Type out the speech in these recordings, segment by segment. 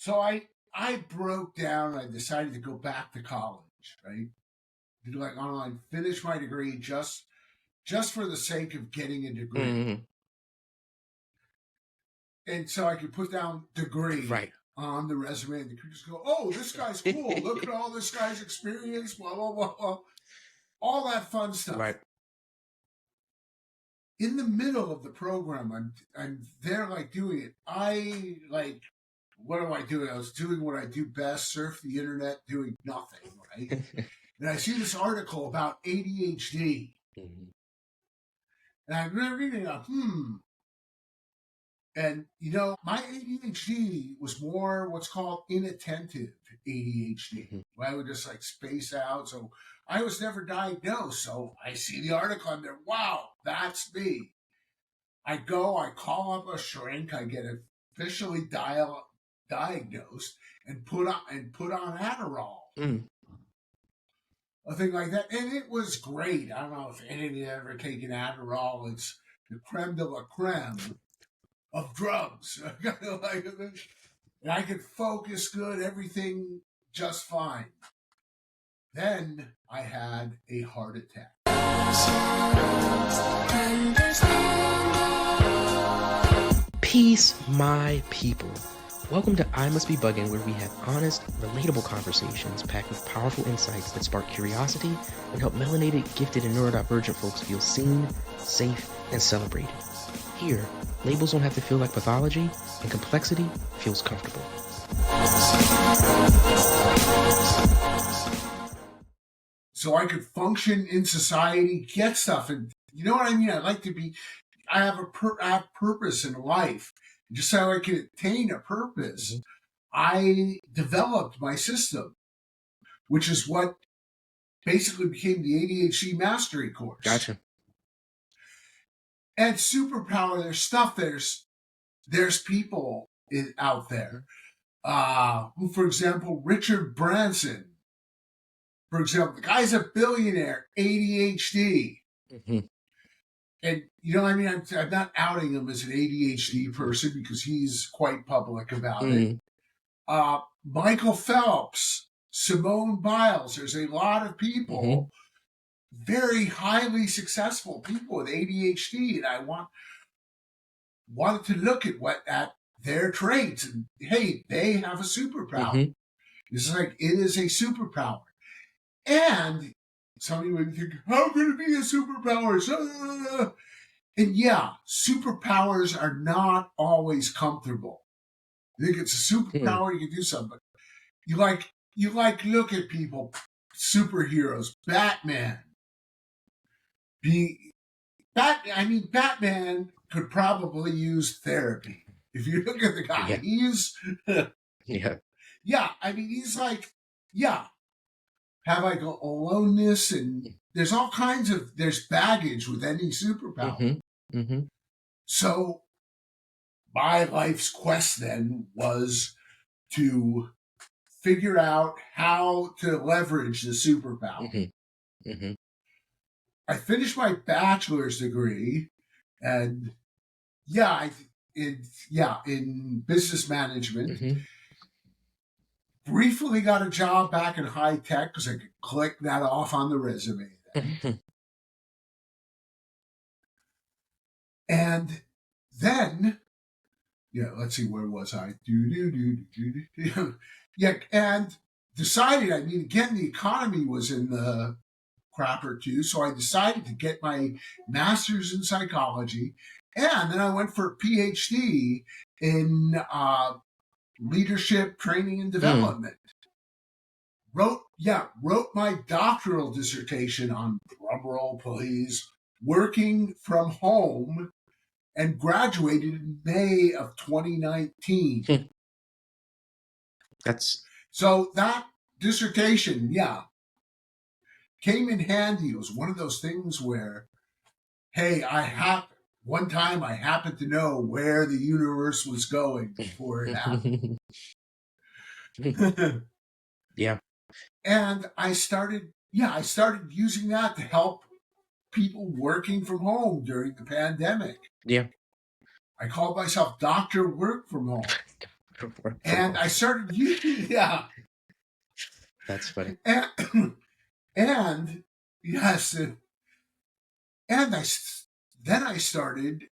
So I broke down. I decided to go back to college, right? Do like online, finish my degree just for the sake of getting a degree. Mhm. And so I could put down degree Right. on the resume and the recruiters go, oh, this guy's cool. Look at all this guy's experience, blah, blah, blah, blah. All that fun stuff. Right. In the middle of the program, I'm there like doing it. I like, what am I doing? I was doing what I do best, surf the internet, doing nothing, right? And I see this article about ADHD. Mhm. And I'm reading it, And, my ADHD was more what's called inattentive ADHD, where I would just like space out. So I was never diagnosed. So I see the article, I'm there, wow, that's me. I go, I call up a shrink, I get officially diagnosed and put on Adderall. A thing like that. And it was great. I don't know if any of you have ever taken Adderall. It's the creme de la creme of drugs. And I could focus good, everything just fine. Then I had a heart attack. Peace, my people. Welcome to I Must Be BUGN, where we have honest, relatable conversations packed with powerful insights that spark curiosity and help melanated, gifted, and neurodivergent folks feel seen, safe, and celebrated. Here, labels don't have to feel like pathology, and complexity feels comfortable. So I could function in society, get stuff, and you know what I mean? I have purpose in life. Just so I could attain a purpose, I developed my system, which is what basically became the ADHD mastery course. Gotcha. And superpower, there's people out there who, for example, Richard Branson, for example, the guy's a billionaire, ADHD. And you know what I mean? I'm not outing him as an ADHD person because he's quite public about it. Michael Phelps, Simone Biles, there's a lot of people, very highly successful people with ADHD, and I wanted to look at their traits, and hey, they have a superpower. It's like, it is a superpower. And some of you would think, how could it be a superpower? And yeah, superpowers are not always comfortable. You think it's a superpower, you can do something. You look at people, superheroes, Batman. Batman could probably use therapy. If you look at the guy, he's he's like, have like a aloneness, and there's all kinds of baggage with any superpower. So my life's quest then was to figure out how to leverage the superpower. I finished my bachelor's degree, and in business management. Briefly got a job back in high tech because I could click that off on the resume then. And then, let's see, where was I? And decided, again, the economy was in the crapper too, so I decided to get my master's in psychology, and then I went for a PhD in leadership training and development. Wrote my doctoral dissertation on, drumroll please, working from home, and graduated in May of 2019. So that dissertation, came in handy. It was one of those things where, hey, one time I happened to know where the universe was going before it happened. And I started using that to help people working from home during the pandemic. I called myself Dr. Work from Home. And I started using, yeah. That's funny. And yes, and then I started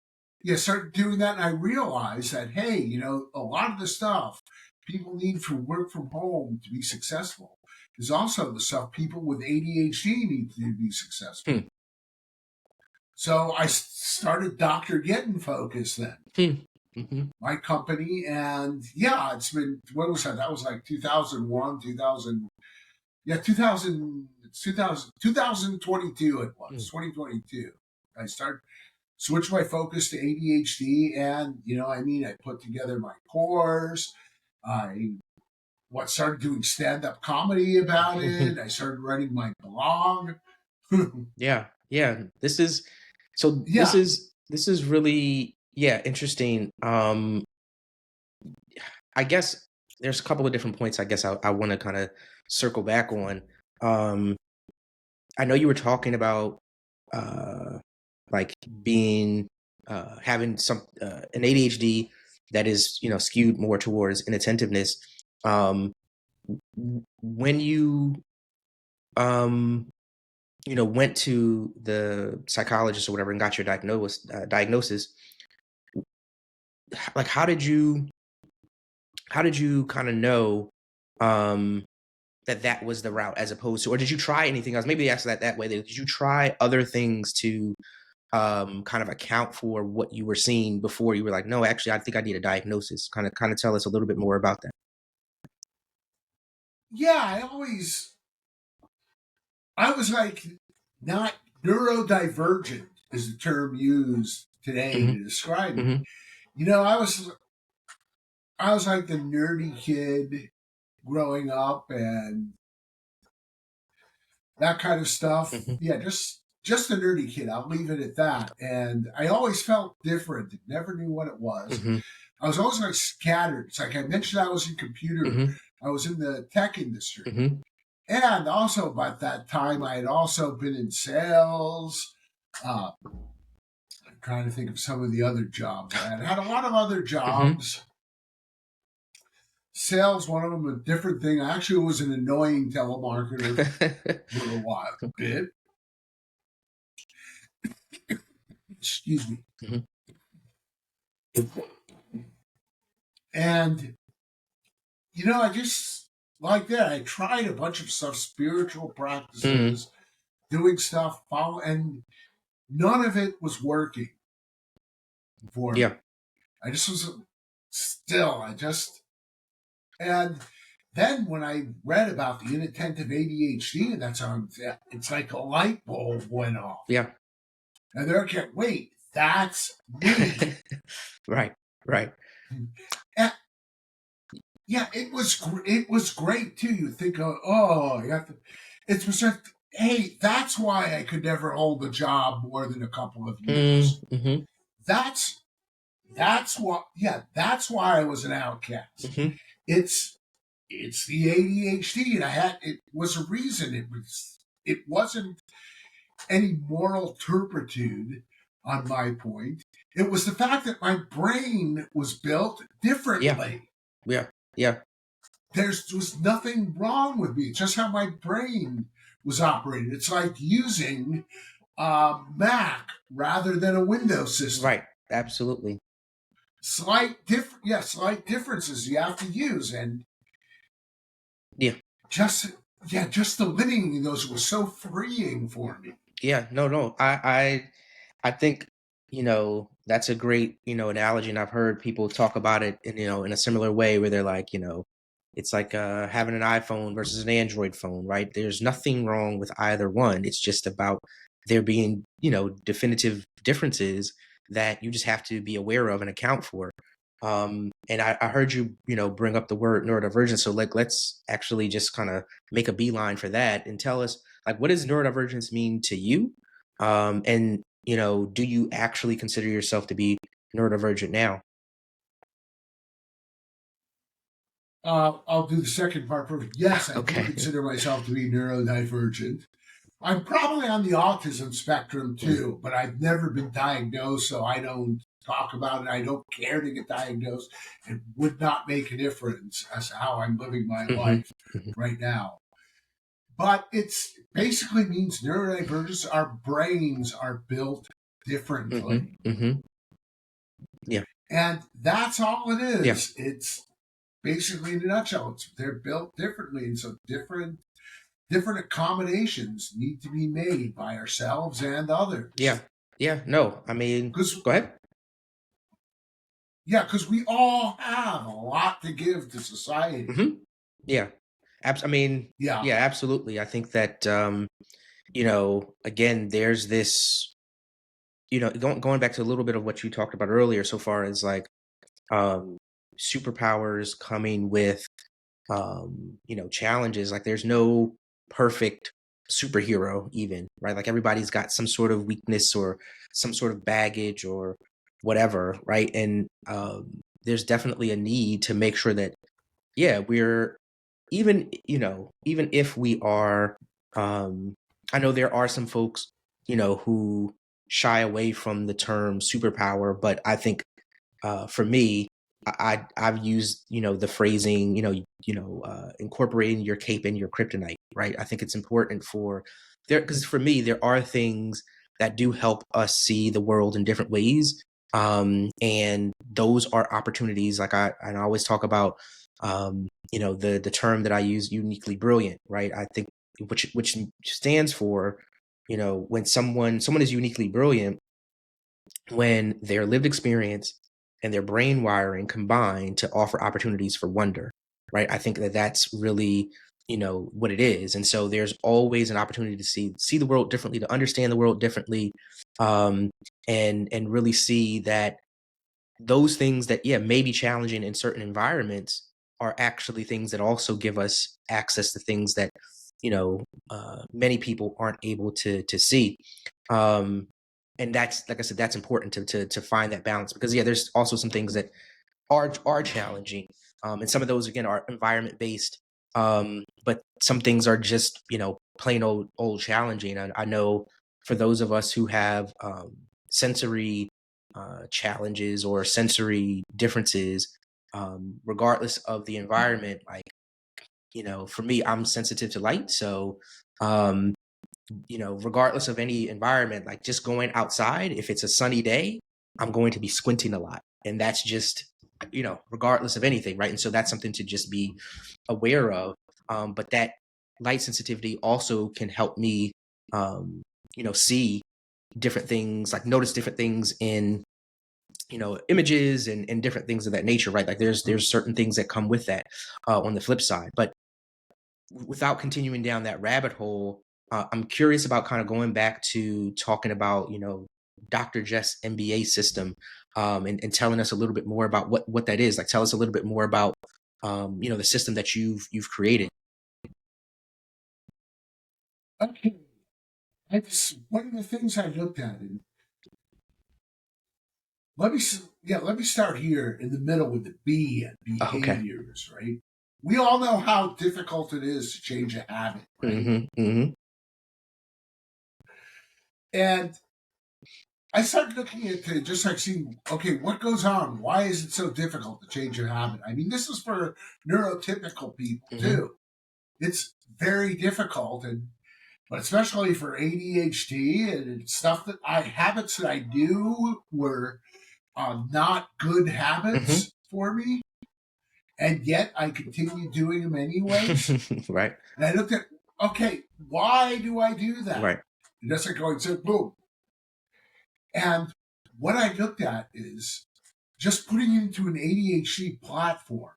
doing that, and I realized that, hey, a lot of the stuff people need for work from home to be successful is also the stuff people with ADHD need to be successful. Hmm. So I started Dr. Getting Focus then. Mm-hmm. My company, and yeah, it's been, what was that? That was like 2001, 2000. Yeah, 2022 it was, 2022. I switched my focus to ADHD, and, I put together my course. I started doing stand-up comedy about it. I started writing my blog. Yeah. This is Yeah. this is really interesting. I guess there's a couple of different points I guess I want to kind of circle back on. I know you were talking about like being having an ADHD that is skewed more towards inattentiveness. When you went to the psychologist or whatever and got your diagnosis, like how did you kind of know that was the route, as opposed to, or did you try anything else? Maybe ask that way. Did you try other things to kind of account for what you were seeing before you were like, no, actually, I think I need a diagnosis? Kind of tell us a little bit more about that. Yeah, I was like, not neurodivergent is the term used today to describe me. I was like the nerdy kid growing up and that kind of stuff. Yeah, just a nerdy kid. I'll leave it at that. And I always felt different. Never knew what it was. I was always like scattered. It's like I mentioned, I was in computer. I was in the tech industry. And also by that time, I had also been in sales. I'm trying to think of some of the other jobs. I had a lot of other jobs. Sales, one of them, a different thing. I actually was an annoying telemarketer for a while, a bit. Excuse me. And, I just, like that, I tried a bunch of stuff, spiritual practices, doing stuff, and none of it was working for me. I just was and then when I read about the inattentive ADHD, and that's how it's like a light bulb went off. Yeah. And they're like, wait, that's me. Right. And, yeah, it was great too. You think, it was like, hey, that's why I could never hold a job more than a couple of years. That's why. Yeah, that's why I was an outcast. It's the ADHD, and it was a reason. It wasn't any moral turpitude on my point. It was the fact that my brain was built differently. Yeah. There was nothing wrong with me. It's just how my brain was operated. It's like using Mac rather than a Windows system. Right. Absolutely. Slight differences you have to use, and just eliminating those was so freeing for me. Yeah, no. I think, that's a great, analogy. And I've heard people talk about it in a similar way, where they're like, it's like having an iPhone versus an Android phone, right? There's nothing wrong with either one. It's just about there being, definitive differences that you just have to be aware of and account for. And I heard you, bring up the word neurodivergence. So let's actually just kind of make a beeline for that and tell us, like, what does neurodivergence mean to you? And, do you actually consider yourself to be neurodivergent now? I'll do the second part first. Yes, I do consider myself to be neurodivergent. I'm probably on the autism spectrum too, but I've never been diagnosed, so I don't talk about it. I don't care to get diagnosed. It would not make a difference as to how I'm living my life right now. But it's basically means neurodivergence. Our brains are built differently. Yeah. And that's all it is. Yeah. It's basically, in a nutshell, they're built differently. And so different accommodations need to be made by ourselves and others. Yeah. Yeah. No, I mean, go ahead. Yeah, because we all have a lot to give to society. Yeah. I mean, yeah, absolutely. I think that, you know, again, there's this, you know, going back to a little bit of what you talked about earlier, so far as like superpowers coming with, you know, challenges. Like there's no perfect superhero even, right? Like everybody's got some sort of weakness or some sort of baggage or whatever, right? And there's definitely a need to make sure that, yeah, we're even, you know, even if we are, I know there are some folks, you know, who shy away from the term superpower, but I think for me, I've used, you know, the phrasing, incorporating your cape and your kryptonite, right? I think it's important for there, because for me, there are things that do help us see the world in different ways. And those are opportunities. Like I always talk about, you know, the term that I use, uniquely brilliant, right? I think which stands for, you know, when someone is uniquely brilliant, when their lived experience and their brain wiring combine to offer opportunities for wonder, right? I think that that's really, you know, what it is. And so there's always an opportunity to see the world differently, to understand the world differently, and really see that those things that, yeah, may be challenging in certain environments are actually things that also give us access to things that, you know, many people aren't able to see. And that's, like I said, that's important to find that balance, because yeah, there's also some things that are challenging, and some of those again are environment based, but some things are just, you know, plain old challenging. I know for those of us who have sensory challenges or sensory differences, regardless of the environment, like, you know, for me, I'm sensitive to light, so you know, regardless of any environment, like just going outside, if it's a sunny day, I'm going to be squinting a lot. And that's just, you know, regardless of anything, right? And so that's something to just be aware of. But that light sensitivity also can help me, you know, see different things, like notice different things in, you know, images and different things of that nature, right? Like there's certain things that come with that on the flip side. But without continuing down that rabbit hole, I'm curious about kind of going back to talking about, you know, Dr. Jess MBA system, and telling us a little bit more about what that is. Like, tell us a little bit more about, you know, the system that you've created. Okay, one of the things I looked at, and let me start here in the middle with the B and behaviors, right? We all know how difficult it is to change a habit, right? And I started looking at just like seeing, okay, what goes on? Why is it so difficult to change a habit? I mean, this is for neurotypical people too. It's very difficult, but especially for ADHD and stuff habits that I knew were not good habits for me, and yet I continue doing them anyways. Right. And I looked at, okay, why do I do that? Right. And just like going, so boom. And what I looked at is just putting it into an ADHD platform.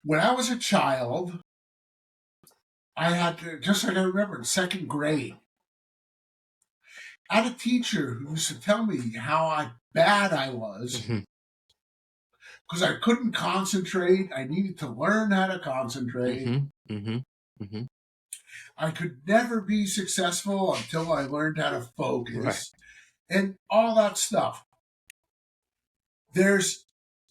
When I was a child, I had to, just like I remember in second grade, I had a teacher who used to tell me how bad I was because I couldn't concentrate. I needed to learn how to concentrate. I could never be successful until I learned how to focus and all that stuff. There's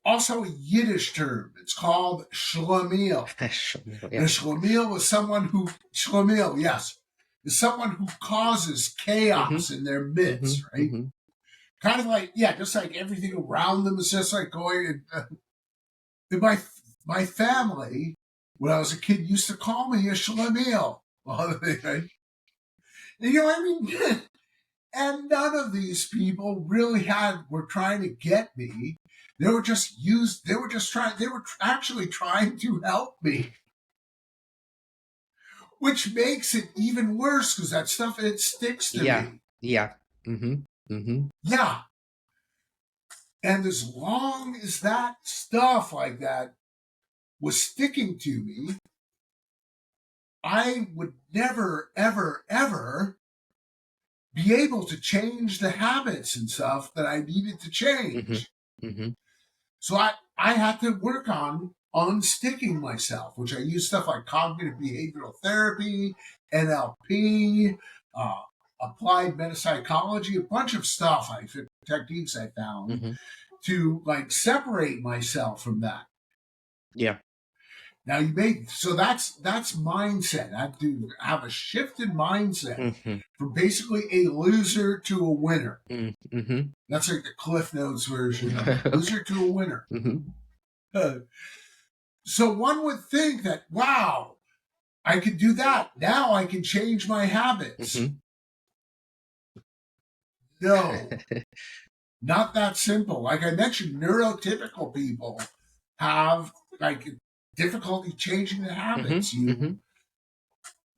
also a Yiddish term. It's called shlemiel. And shlemiel is someone who, is someone who causes chaos in their midst, right? kind of like, yeah, just like everything around them is just like going. And my family, when I was a kid, used to call me a Shlemiel. Right? You know what I mean? And none of these people really were trying to get me. They were just actually trying to help me. Which makes it even worse because that stuff, it sticks to me. Yeah. Mm-hmm. Mm-hmm. Yeah. And as long as that stuff like that was sticking to me, I would never, ever, ever be able to change the habits and stuff that I needed to change. Mm-hmm. Mm-hmm. So I had to work on unsticking myself, which I use stuff like cognitive behavioral therapy, NLP, applied metapsychology, a bunch of stuff, techniques I found Mm-hmm. to like separate myself from that. Yeah. Now so that's mindset. I have to have a shift in mindset Mm-hmm. from basically a loser to a winner. Mm-hmm. That's like the Cliff Notes version of loser to a winner. Mm-hmm. So one would think that, wow, I could do that. Now I can change my habits. Mm-hmm. No, not that simple. Like I mentioned, neurotypical people have like difficulty changing the habits. Mm-hmm. You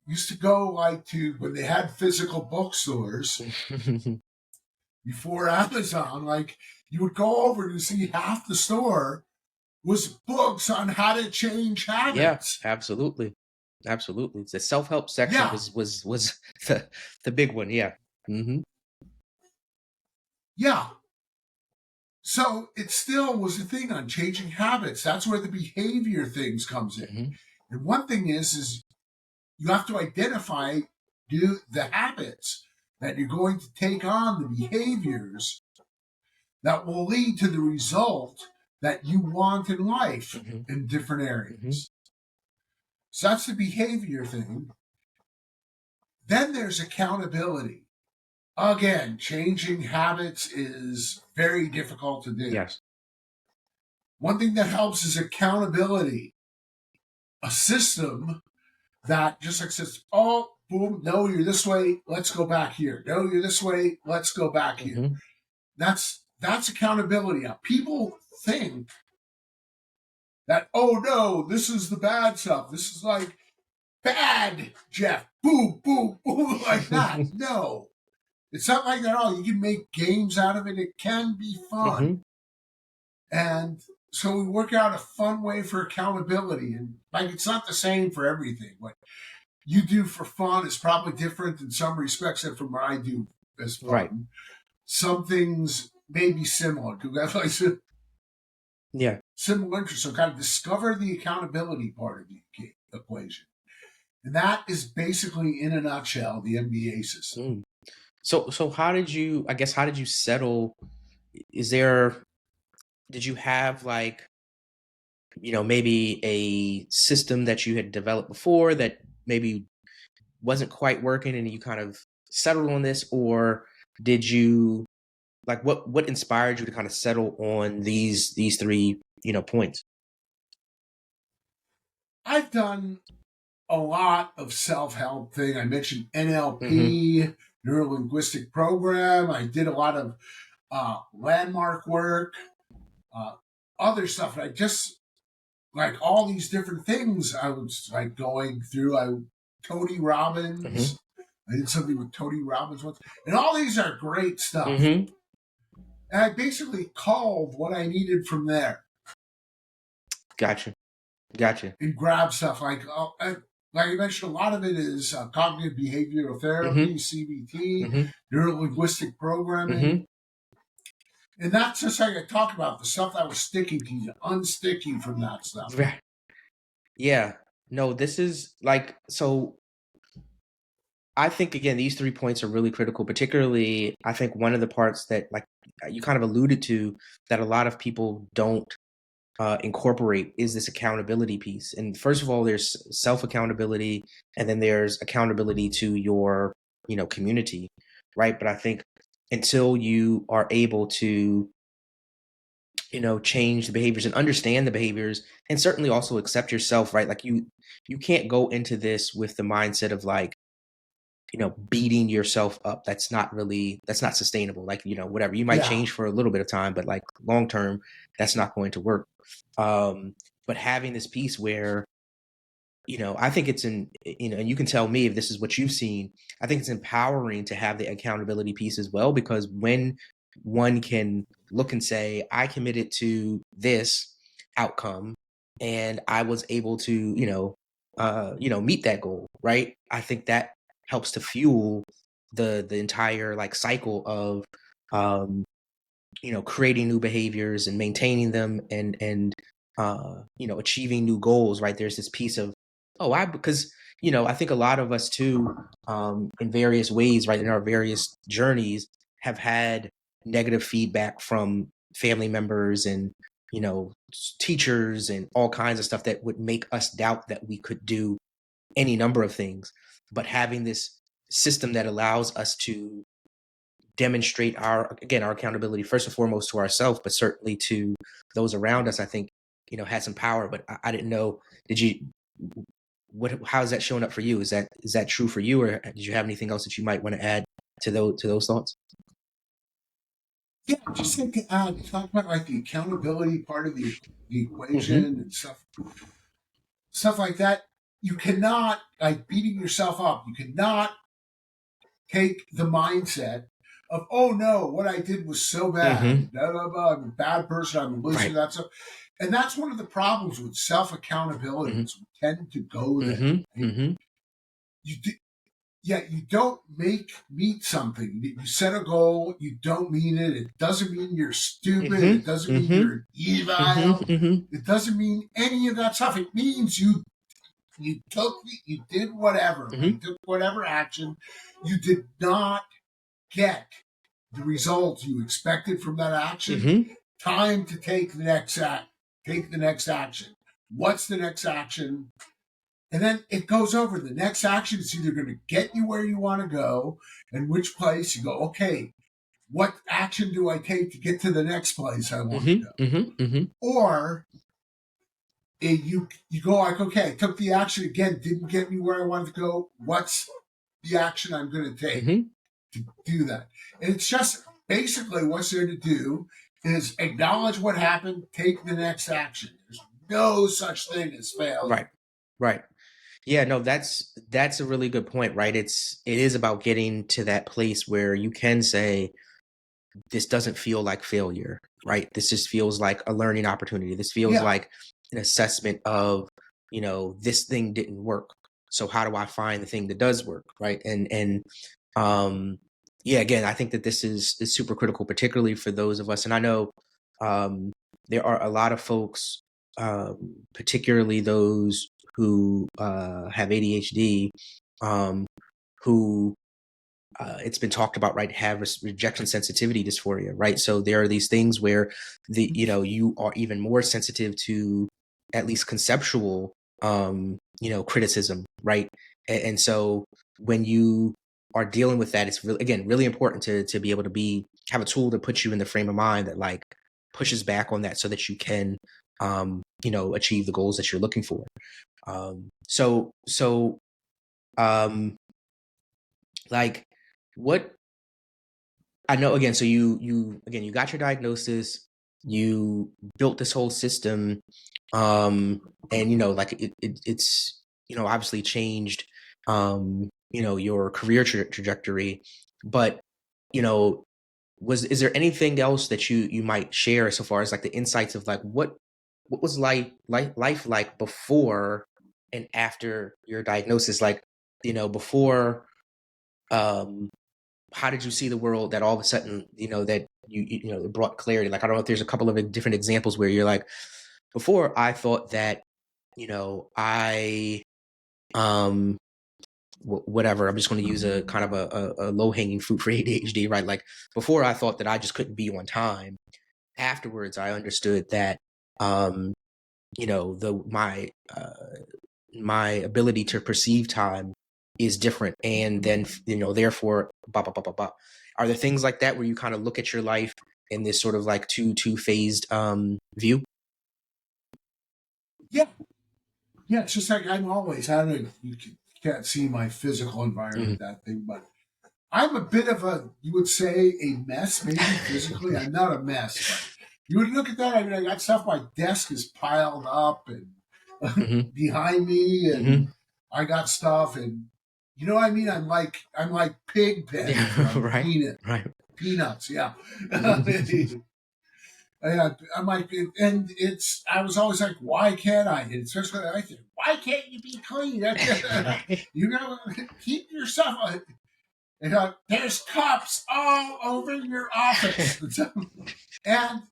used to go like to when they had physical bookstores before Amazon, like you would go over to see half the store was books on how to change habits. Yeah, absolutely. The self-help section was the big one. Yeah. Mm-hmm. Yeah. So it still was a thing on changing habits. That's where the behavior things comes in. Mm-hmm. And one thing is you have to identify the habits that you're going to take on, the behaviors that will lead to the result that you want in life in different areas. Mm-hmm. So that's the behavior thing. Then there's accountability. Again, changing habits is very difficult to do. Yes. One thing that helps is accountability. A system that just like says, oh, boom, no, you're this way, let's go back here. No, you're this way, let's go back here. Mm-hmm. That's accountability. Now, people think that, oh no, this is the bad stuff. This is like bad, Jeff. Boom, boom, boom, like that. No. It's not like that at all. You can make games out of it. It can be fun. Mm-hmm. And so we work out a fun way for accountability. And like it's not the same for everything. What you do for fun is probably different in some respects than from what I do as fun. Right. Some things may be similar. Like yeah. Similar interests. So kind of discover the accountability part of the equation. And that is basically, in a nutshell, the MBA system. Mm. So how did you settle? Did you have like, maybe a system that you had developed before that maybe wasn't quite working and you kind of settled on this? Or did you like, what inspired you to kind of settle on these three, points? I've done a lot of self-help thing. I mentioned NLP, neuro-linguistic program. I did a lot of landmark work, other stuff. I just like all these different things. I was like going through. Tony Robbins. I did something with Tony Robbins once, and all these are great stuff. And I basically called what I needed from there. Gotcha. And grab stuff like I mentioned, a lot of it is cognitive behavioral therapy, CBT, neuro-linguistic programming. And that's just like I talk about, the stuff that was sticking to you, unsticking from that stuff. Right. Yeah. No, this is like, so I think, again, these 3 points are really critical, particularly I think one of the parts that like you kind of alluded to that a lot of people don't incorporate is this accountability piece. And first of all, there's self-accountability, and then there's accountability to your, community, right? But I think until you are able to, change the behaviors and understand the behaviors, and certainly also accept yourself, right? Like you can't go into this with the mindset of like, beating yourself up. That's not sustainable. Like, whatever, you might Yeah. change for a little bit of time, but like long term, that's not going to work. But having this piece where, I think it's and you can tell me if this is what you've seen. I think it's empowering to have the accountability piece as well, because when one can look and say, I committed to this outcome and I was able to, meet that goal, right? I think that helps to fuel the entire like cycle of, creating new behaviors and maintaining them, and achieving new goals, right? There's this piece of, because I think a lot of us too, in various ways, right, in our various journeys, have had negative feedback from family members and teachers and all kinds of stuff that would make us doubt that we could do any number of things. But having this system that allows us to demonstrate our accountability, first and foremost to ourselves, but certainly to those around us, I think, had some power. But I didn't know, how is that showing up for you? Is that true for you, or did you have anything else that you might want to add to those thoughts? Yeah, just think, talk about like the accountability part of the equation and stuff like that. You cannot, like, beating yourself up. You cannot take the mindset of, oh no, what I did was so bad. Blah, blah, blah. I'm a bad person. I'm a loser. Right. That stuff. And that's one of the problems with self accountability. We tend to go there. Right? You don't meet something. You set a goal. You don't mean it. It doesn't mean you're stupid. It doesn't mean you're evil. It doesn't mean any of that stuff. It means you did whatever. You took whatever action. You did not get the results you expected from that action. Time to take the next action. What's the next action? And then it goes over. The next action is either going to get you where you want to go, in which place you go, okay, what action do I take to get to the next place I want to go? Or you go like, okay, I took the action again, didn't get me where I wanted to go. What's the action I'm going to take to do that? And it's just basically what's there to do is acknowledge what happened, take the next action. There's no such thing as failure. Right. Yeah, no, that's a really good point, right? It is about getting to that place where you can say, this doesn't feel like failure, right? This just feels like a learning opportunity. This feels like an assessment of, this thing didn't work. So how do I find the thing that does work, right? And again, I think that this is super critical, particularly for those of us. And I know there are a lot of folks, particularly those who have ADHD, who it's been talked about, right, have rejection sensitivity dysphoria, right? So there are these things where you are even more sensitive to at least conceptual, criticism, right? And so when you are dealing with that, it's really important to be able to have a tool to put you in the frame of mind that like pushes back on that, so that you can, achieve the goals that you're looking for. Like, what I know, again, so you got your diagnosis, you built this whole system, and like it's obviously changed your career trajectory, but is there anything else that you might share so far as like the insights of like what was life like before and after your diagnosis? Like, before, how did you see the world that all of a sudden, that it brought clarity? Like, I don't know if there's a couple of different examples where you're like, before I thought that, I, whatever, I'm just going to use a kind of a low hanging fruit for ADHD, right? Like, before I thought that I just couldn't be on time. Afterwards, I understood that, my ability to perceive time is different, and then therefore blah blah blah blah blah. Are there things like that where you kind of look at your life in this sort of like two-phased view? Yeah. Yeah, it's just like I'm always, I don't know, you can't see my physical environment, that thing, but I'm a bit of a, you would say, a mess, maybe physically. I'm not a mess, but you would look at that, I mean, I got stuff, my desk is piled up and behind me, and I got stuff, and you know what I mean? I'm like pig pen from Right. Peanuts, yeah. I'm like, and I was always like, why can't I? And especially, I said, why can't you be clean? You gotta keep yourself. And there's cups all over your office. And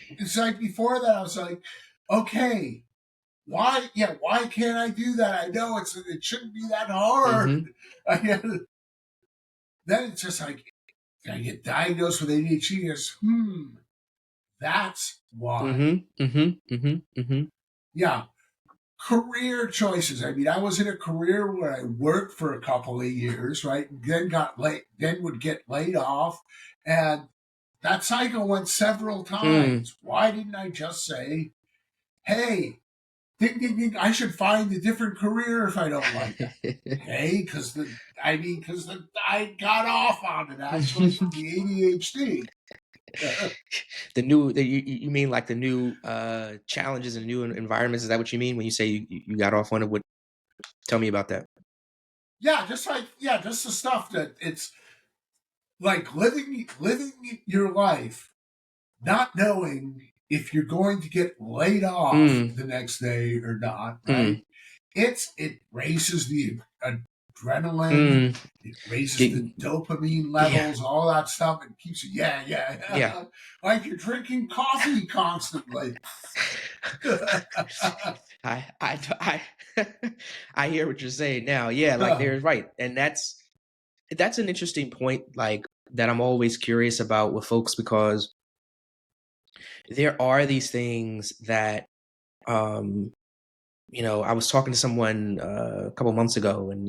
it's like before that, I was like, okay, why can't I do that? I know it shouldn't be that hard. Then it's just like, I get diagnosed with ADHD. Goes, that's why. Yeah. Career choices. I mean, I was in a career where I worked for a couple of years, right? Then would get laid off. And that cycle went several times. Why didn't I just say, hey, ding, ding, ding, I should find a different career if I don't like it. Hey, because I got off on it actually from the ADHD. You mean like the new challenges and new environments? Is that what you mean when you say you got off on it? Tell me about that. Yeah, just the stuff that it's like living your life, not knowing if you're going to get laid off the next day or not, right? It raises the adrenaline, it raises the dopamine levels, all that stuff. It keeps you, like you're drinking coffee constantly. I hear what you're saying now. Yeah, like there's right, and that's an interesting point, like that I'm always curious about with folks, because there are these things that I was talking to someone a couple months ago, and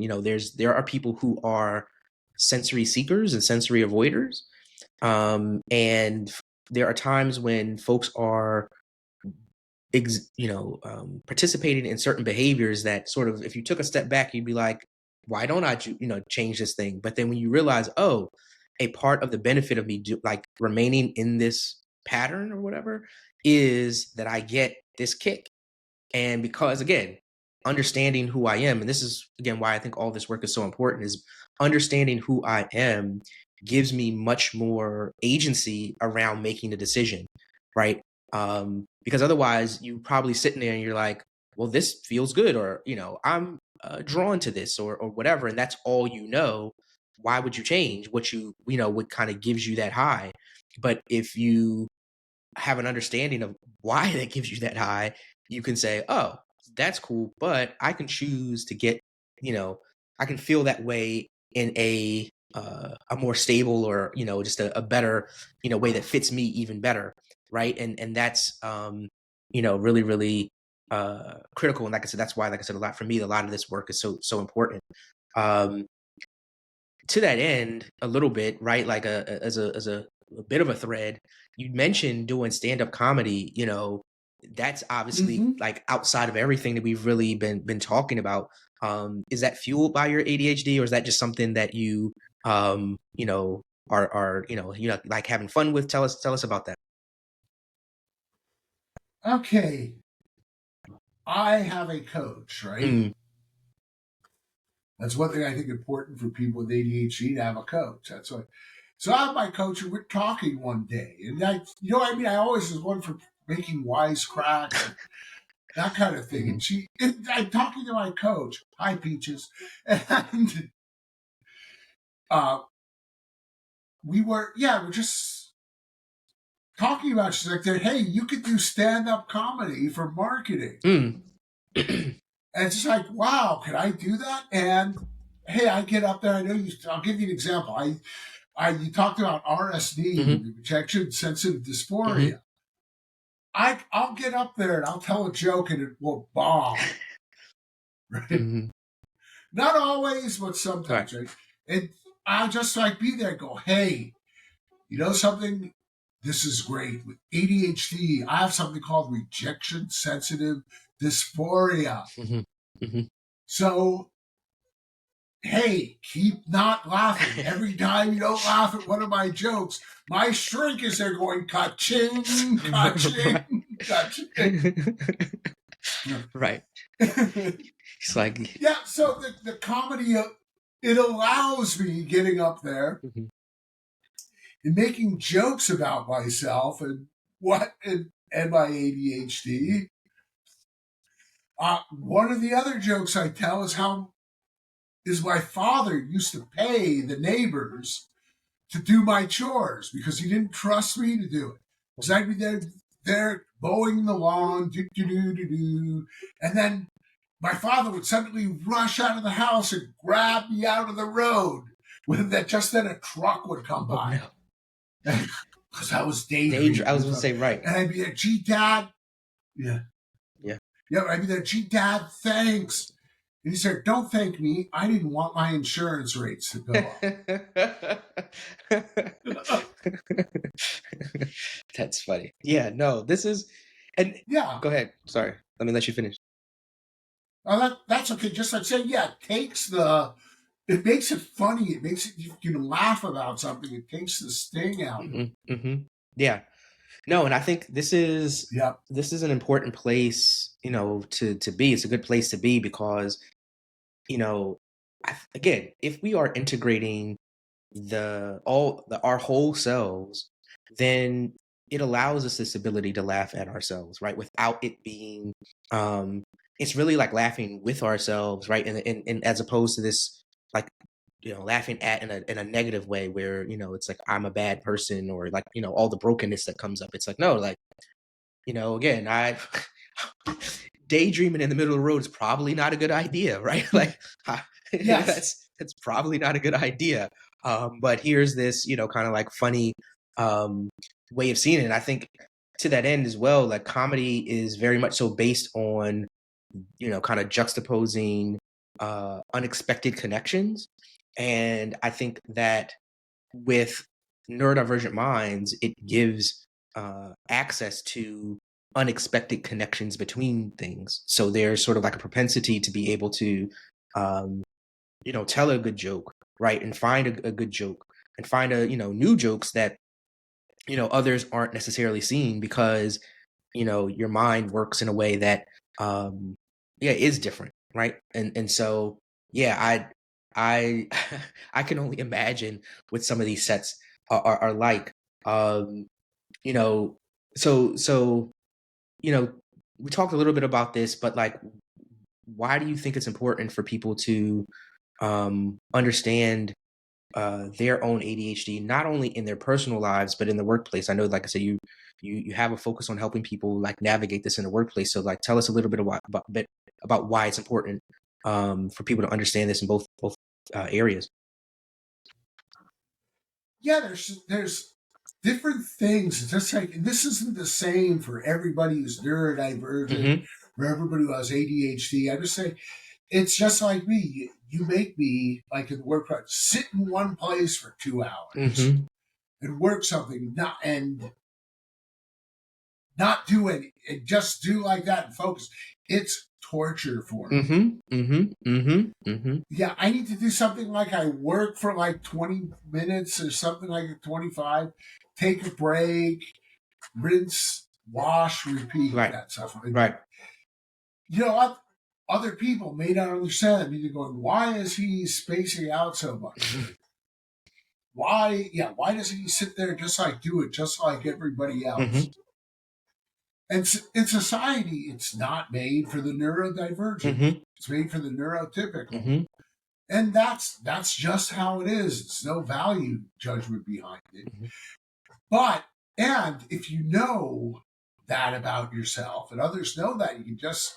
there are people who are sensory seekers and sensory avoiders, and there are times when folks are participating in certain behaviors that sort of, if you took a step back, you'd be like, why don't I change this thing? But then when you realize, oh, a part of the benefit of me remaining in this pattern or whatever is that I get this kick. And because, again, understanding who I am, and this is, again, why I think all this work is so important, is understanding who I am gives me much more agency around making a decision, right? Because otherwise you probably sitting there and you're like, well, this feels good, or, I'm drawn to this or whatever. And that's all why would you change what what kind of gives you that high? But if you have an understanding of why that gives you that high, you can say, oh, that's cool, but I can choose to get, I can feel that way in a more stable, or, just a better, way that fits me even better. Right. And that's, really, really critical. And like I said, that's why, like I said, a lot of this work is so important. To that end, a little bit, right? Like as a bit of a thread, you mentioned doing stand-up comedy, that's obviously like outside of everything that we've really been talking about. Is that fueled by your ADHD, or is that just something that you are like having fun with? Tell us about that. Okay. I have a coach, right? That's one thing I think important for people with ADHD, to have a coach. That's what. So I have my coach, and we're talking one day, and I always was one for making wisecracks, and that kind of thing. And I'm talking to my coach. Hi, Peaches, and we're just talking about. She's like, "Hey, you could do stand-up comedy for marketing." And it's just like, wow, can I do that? And hey, I get up there. I know you. I'll give you an example. You talked about RSD, rejection sensitive dysphoria. I'll get up there and I'll tell a joke and it will bomb. Right? Not always, but sometimes. Right? And I'll just like be there and go, hey, you know something? This is great. With ADHD, I have something called rejection sensitive dysphoria. So, hey, keep not laughing. Every time you don't laugh at one of my jokes, my shrink is there going, ka-ching, ka-ching, ka-ching. Right. It's like, yeah, so the comedy, it allows me getting up there and making jokes about myself and my ADHD. One of the other jokes I tell is my father used to pay the neighbors to do my chores because he didn't trust me to do it. Because I'd be there mowing the lawn, and then my father would suddenly rush out of the house and grab me out of the road. With that, just then a truck would come by. Because I was daydreaming. I was going to say, right. And I'd be like, gee, Dad. Yeah. I'd be like, gee, Dad, thanks. And he said, don't thank me. I didn't want my insurance rates to go up. That's funny. Yeah, no, this is... And yeah. Go ahead. Sorry. Let me let you finish. That's okay. Just like saying, it makes it funny. It makes it, you can laugh about something. It takes the sting out. Yeah. No, and I think this is an important place, to be. It's a good place to be because, again, if we are integrating our whole selves, then it allows us this ability to laugh at ourselves, right? Without it being, it's really like laughing with ourselves, right? And as opposed to this, like, laughing at in a negative way where, it's like, I'm a bad person or like, all the brokenness that comes up. It's like, no, like, again, daydreaming in the middle of the road is probably not a good idea, right? Like, yes. that's probably not a good idea. But here's this, kind of like funny way of seeing it. And I think to that end as well, like comedy is very much so based on, kind of juxtaposing unexpected connections. And I think that with neurodivergent minds, it gives access to unexpected connections between things. So there's sort of like a propensity to be able to, tell a good joke, right? And find a good joke and find new jokes that, others aren't necessarily seeing because, your mind works in a way that, is different. Right. And so, yeah, I can only imagine what some of these sets are like. So we talked a little bit about this, but like, why do you think it's important for people to understand their own ADHD, not only in their personal lives, but in the workplace? I know, like I said, you have a focus on helping people like navigate this in the workplace. So like, tell us a little bit about why it's important for people to understand this in both areas. Yeah, there's different things. It's just like, this isn't the same for everybody who's neurodivergent, for everybody who has ADHD. I just say, it's just like me. You make me, like in the workplace, sit in one place for 2 hours and work something, not do it, and just do like that and focus. It's torture for me. Yeah, I need to do something like I work for like 20 minutes or something like 25, take a break, rinse, wash, repeat, that stuff. Right. Other people may not understand that. I mean, they're going, why is he spacing out so much? Why doesn't he sit there just like everybody else? And in society, it's not made for the neurodivergent. It's made for the neurotypical. And that's just how it is. It's no value judgment behind it. And if you know that about yourself and others know that, you can just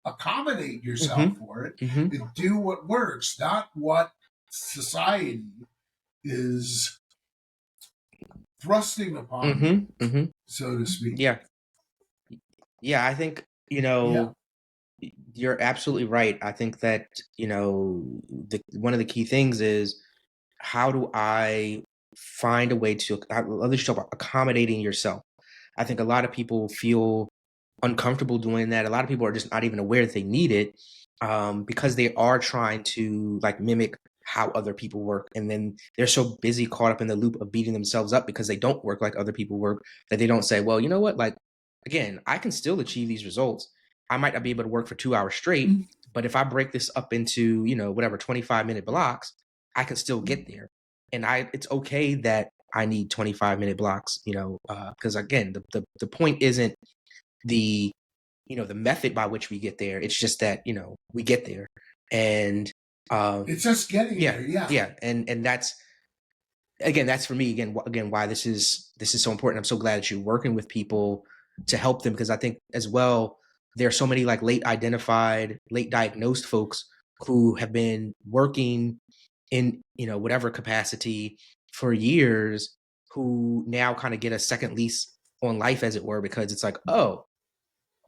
accommodate yourself for it and do what works, not what society is thrusting upon you, so to speak. Yeah, I think, you're absolutely right. I think that, one of the key things is, how do I find a way to, I love this talk about accommodating yourself. I think a lot of people feel uncomfortable doing that. A lot of people are just not even aware that they need it, because they are trying to like mimic how other people work. And then they're so busy caught up in the loop of beating themselves up because they don't work like other people work, that they don't say, well, you know what? Like, again, I can still achieve these results. I might not be able to work for 2 hours straight, but if I break this up into, whatever, 25-minute blocks, I can still get there. And it's okay that I need 25-minute blocks, because again, the point isn't the the method by which we get there. It's just that we get there. And it's just getting there. Yeah. And that's, again, that's for me, again why this is so important. I'm so glad that you're working with people to help them, because I think as well there are so many like late diagnosed folks who have been working in whatever capacity for years, who now kind of get a second lease on life, as it were, because it's like, oh,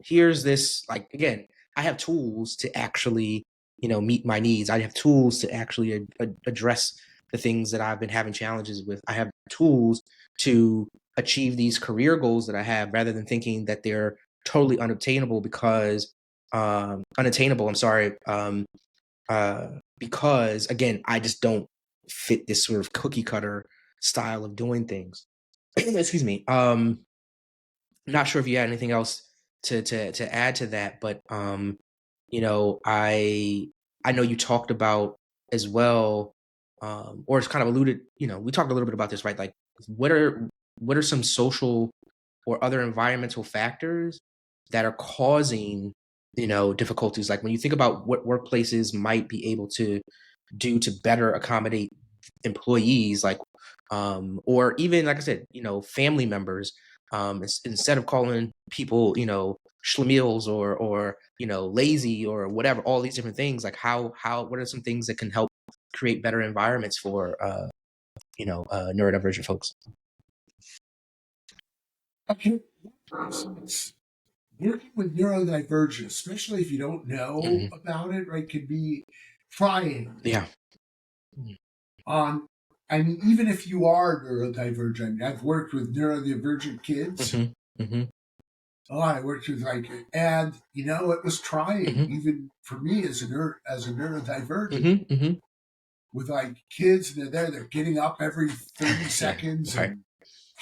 here's this, like, again, I have tools to actually meet my needs. I have tools to actually address the things that I've been having challenges with. I have tools to achieve these career goals that I have, rather than thinking that they're totally unattainable because because again, I just don't fit this sort of cookie cutter style of doing things. Excuse me. Not sure if you had anything else to add to that, but I know you talked about as well, or it's kind of alluded, we talked a little bit about this, right? Like, what are some social or other environmental factors that are causing difficulties? Like, when you think about what workplaces might be able to do to better accommodate employees, like, or even, like I said, family members, instead of calling people schlemiels or lazy or whatever, all these different things, like what are some things that can help create better environments for neurodivergent folks? Okay. Working with neurodivergent, especially if you don't know about it, right, can be trying. Yeah. I mean, even if you are neurodivergent, I've worked with neurodivergent kids. Oh, I worked with and it was trying, even for me as a neurodivergent, with like kids, and they're getting up every 30 seconds. Right.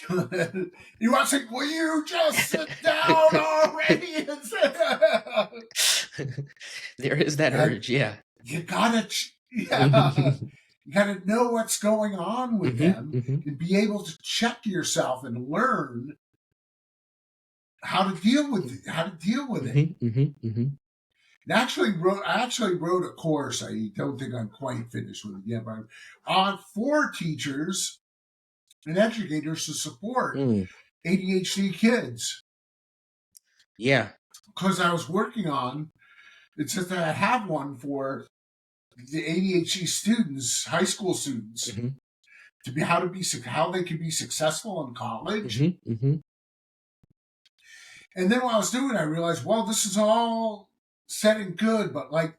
And you want to say, will you just sit down already? There is that urge, yeah. You gotta, you gotta know what's going on with them and be able to check yourself and learn how to deal with it. I actually wrote a course. I don't think I'm quite finished with it yet, but on for teachers and educators to support ADHD kids. Yeah. Because I was working on, it's just that I have one for the ADHD students, high school students, to be how they can be successful in college. And then while I was doing it, I realized, well, this is all said and good, but like,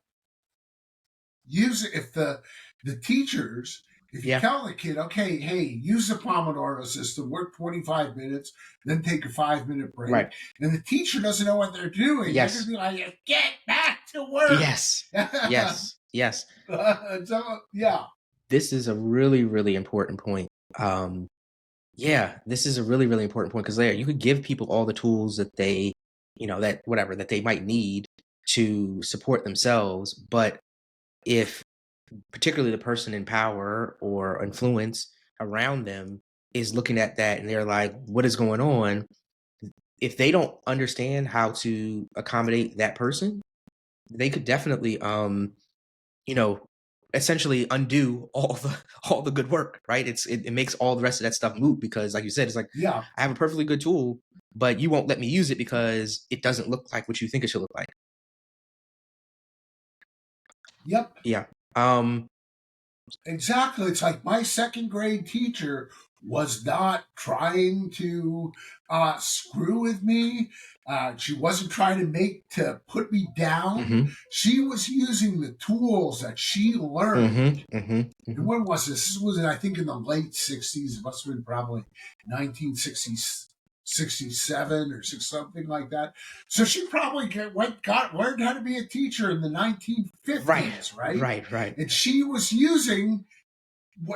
use it if the teachers. If you tell the kid, okay, hey, use the Pomodoro system, work 25 minutes, then take a 5-minute break. Right. And the teacher doesn't know what they're doing. Yes. They're going to be like, get back to work. Yes. Yes. So, yeah. This is a really, really important point. This is a really, really important point, because you could give people all the tools that they, that they might need to support themselves. But if particularly the person in power or influence around them is looking at that and they're like, what is going on? If they don't understand how to accommodate that person, they could definitely, essentially undo all the good work, right? It makes all the rest of that stuff moot, because like you said, it's like, I have a perfectly good tool, but you won't let me use it because it doesn't look like what you think it should look like. Yep. Yeah. Exactly. It's like my second grade teacher was not trying to screw with me. She wasn't trying to put me down. Mm-hmm. She was using the tools that she learned. Mm-hmm. Mm-hmm. And when was this? This was, I think, in the late 60s. It must have been probably 1967 or something like that. So she probably learned how to be a teacher in the 1950s, right? Right. And she was using,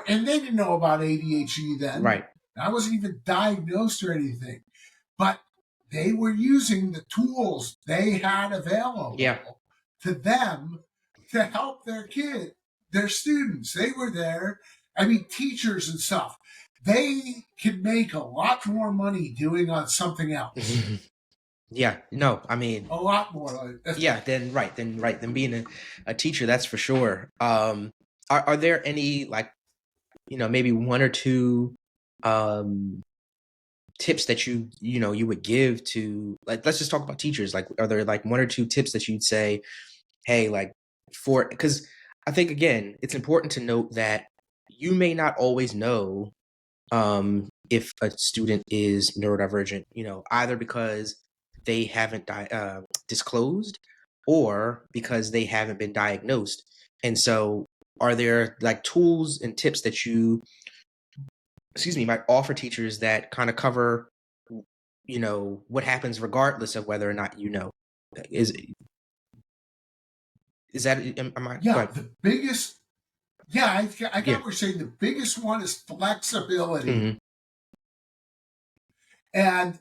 and they didn't know about ADHD then. Right. I wasn't even diagnosed or anything, but they were using the tools they had available to them to help their students. They were there. I mean, teachers and stuff. They could make a lot more money doing on something else. Yeah, no, I mean, a lot more. Yeah, than being a teacher. That's for sure. Are there any, like, maybe one or two tips that you would give to, like, let's just talk about teachers. Like, are there like one or two tips that you'd say, hey, like, because I think, again, it's important to note that you may not always know if a student is neurodivergent, either because they haven't disclosed or because they haven't been diagnosed. And so are there like tools and tips that you might offer teachers that kind of cover what happens regardless of whether or not is that am I the biggest I got what you're saying. The biggest one is flexibility. Mm-hmm. And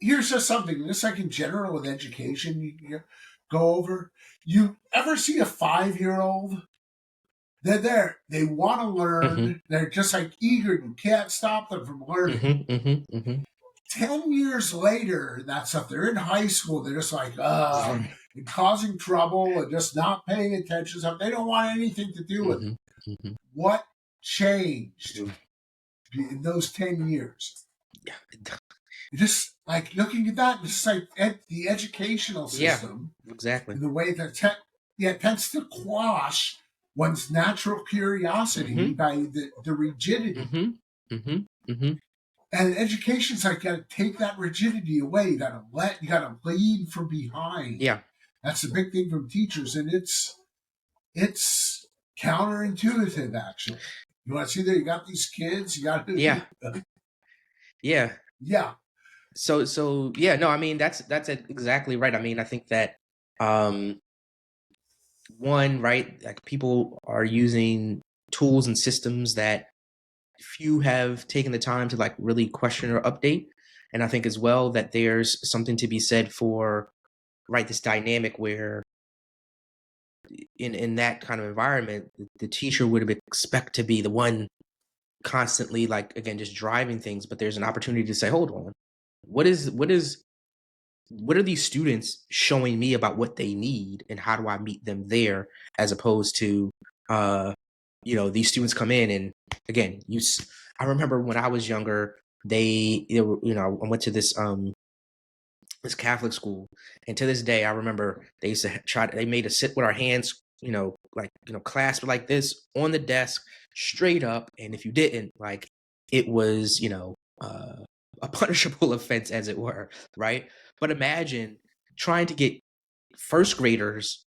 here's just something, just like in general with education, you go over. You ever see a 5-year-old? They're there. They want to learn. Mm-hmm. They're just like eager. You can't stop them from learning. Mm-hmm. Mm-hmm. 10 years later, that stuff, they're in high school. They're just like, and causing trouble and just not paying attention. So they don't want anything to do with it. Mm-hmm. What changed in those 10 years? Just like looking at that, just like the educational system. Yeah, exactly. The way that tends to quash one's natural curiosity by the rigidity. And education's like, got to take that rigidity away. You got to lead from behind. Yeah. That's the big thing from teachers. And it's counterintuitive, actually. You want to see that you got these kids, you got to. Yeah. Yeah. So yeah, no, I mean, that's exactly right. I mean, I think that, one, right, like, people are using tools and systems that few have taken the time to like really question or update. And I think as well that there's something to be said for, right, this dynamic where in that kind of environment, the teacher would expect to be the one constantly, like, again, just driving things, but there's an opportunity to say, hold on, what are these students showing me about what they need, and how do I meet them there, as opposed to these students come in, and again, I remember when I was younger, they were, I went to this Catholic school, and to this day I remember they used to they made us sit with our hands clasped like this on the desk straight up, and if you didn't, like, it was a punishable offense, as it were, right? But imagine trying to get first graders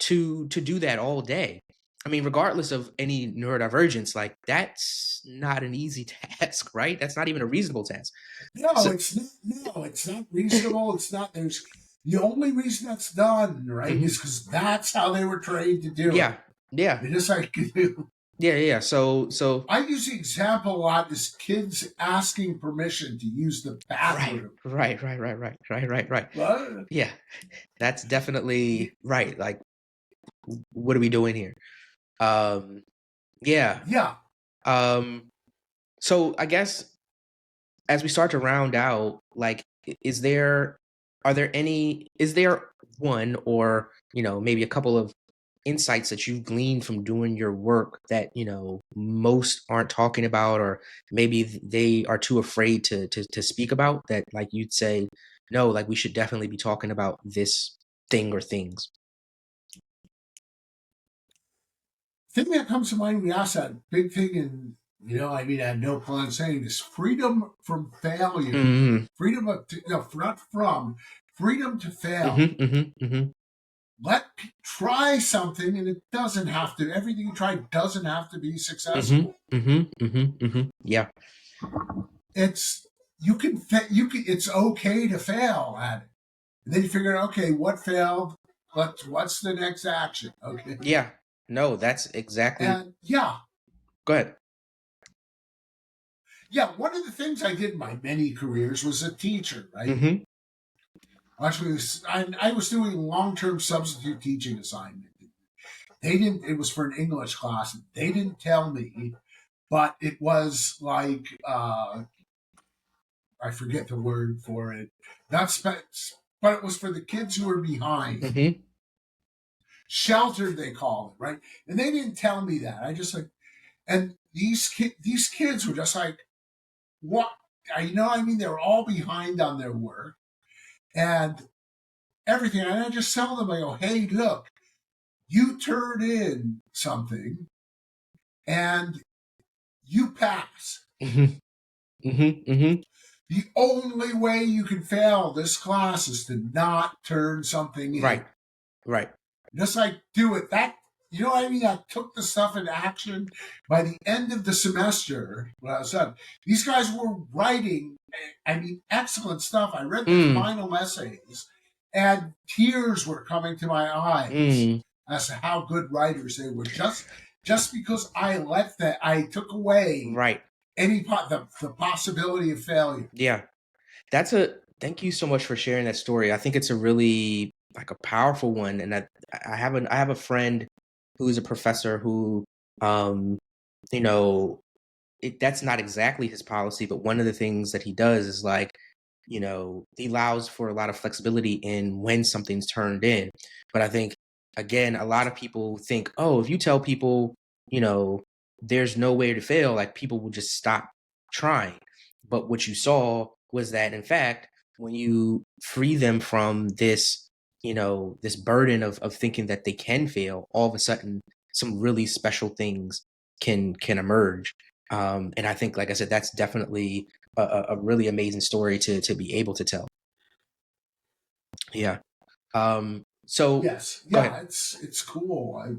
to do that all day. I mean, regardless of any neurodivergence, like, that's not an easy task, right? That's not even a reasonable task. It's not reasonable. It's not. There's the only reason that's done, right, is because that's how they were trained to do it. Yeah. They're just like you. Yeah. So I use the example a lot as kids asking permission to use the bathroom. Right. What? Yeah, that's definitely right. Like, what are we doing here? Yeah. So I guess as we start to round out, like, is there one, or maybe a couple of insights that you've gleaned from doing your work that most aren't talking about, or maybe they are too afraid to speak about, that, like, you'd say, no, like, we should definitely be talking about this thing or things? Thing that comes to mind, we asked that big thing in I had no plan saying this. Freedom from failure. Mm-hmm. Freedom of, not from, freedom to fail. Mm-hmm. Mm-hmm. Mm-hmm. Try something, and it doesn't have to. Everything you try doesn't have to be successful. Mm-hmm. Mm-hmm. Mm-hmm. Yeah. It's it's okay to fail at it. And then you figure out, okay, what failed? What's the next action? Okay. Yeah. No, that's exactly. And Go ahead. One of the things I did in my many careers was a teacher, right? Mm-hmm. Actually, I was doing long-term substitute teaching assignment. They didn't. It was for an English class. They didn't tell me, but it was like I forget the word for it. But it was for the kids who were behind. Mm-hmm. Sheltered, they call it, right? And they didn't tell me that. I just and these kids were just like, what? They were all behind on their work and everything. And I just tell them, I go, hey, look, you turned in something and you pass. Mm-hmm. Mm-hmm. Mm-hmm. The only way you can fail this class is to not turn something in. Right. Right. Just like do it. I took the stuff into action. By the end of the semester, when I was done, these guys were writing, excellent stuff. I read their final essays, and tears were coming to my eyes as to how good writers they were. Just because I took away the possibility of failure. Yeah. Thank you so much for sharing that story. I think it's a really a powerful one. And I have a friend who is a professor who, that's not exactly his policy, but one of the things that he does is he allows for a lot of flexibility in when something's turned in. But I think, again, a lot of people think, oh, if you tell people, there's no way to fail, people will just stop trying. But what you saw was that, in fact, when you free them from this, this burden of thinking that they can fail, all of a sudden, some really special things can emerge. And I think, like I said, that's definitely a really amazing story to be able to tell. Yeah. So yes, it's cool.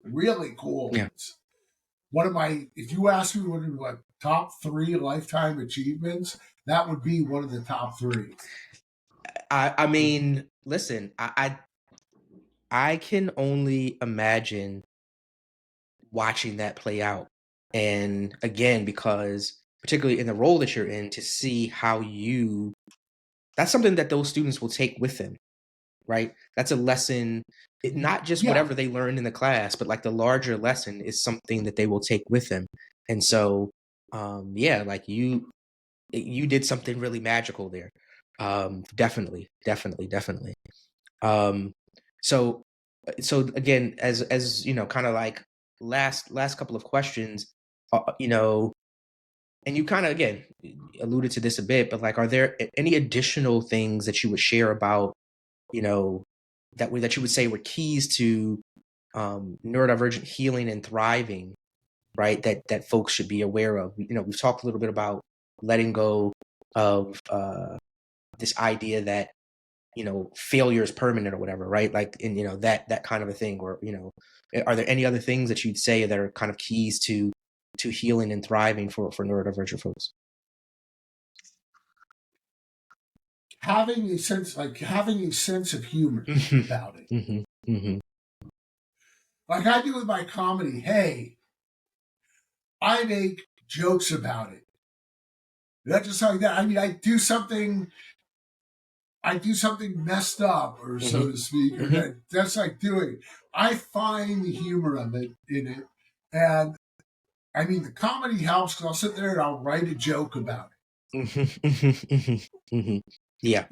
Really cool. Yeah. It's one of my. If you ask me what are my top 3 lifetime achievements, that would be one of the top 3. I mean, listen, I can only imagine watching that play out. And again, because particularly in the role that you're in, to see how that's something that those students will take with them, right? That's a lesson, not just whatever they learned in the class, but the larger lesson is something that they will take with them. And so, you did something really magical there. Definitely. So again, as kind of last couple of questions, and you kind of again alluded to this a bit, but are there any additional things that you would share about, that you would say were keys to neurodivergent healing and thriving, right? That folks should be aware of. We've talked a little bit about letting go of this idea that failure is permanent or whatever, right? That kind of a thing. Or are there any other things that you'd say that are kind of keys to healing and thriving for neurodivergent folks? Having a sense of humor about it. Like I do with my comedy. Hey, I make jokes about it. Not just like that. I do something messed up, or so to speak. Or that's like doing. I find the humor of it in it, and the comedy helps because I'll sit there and I'll write a joke about it. Yeah,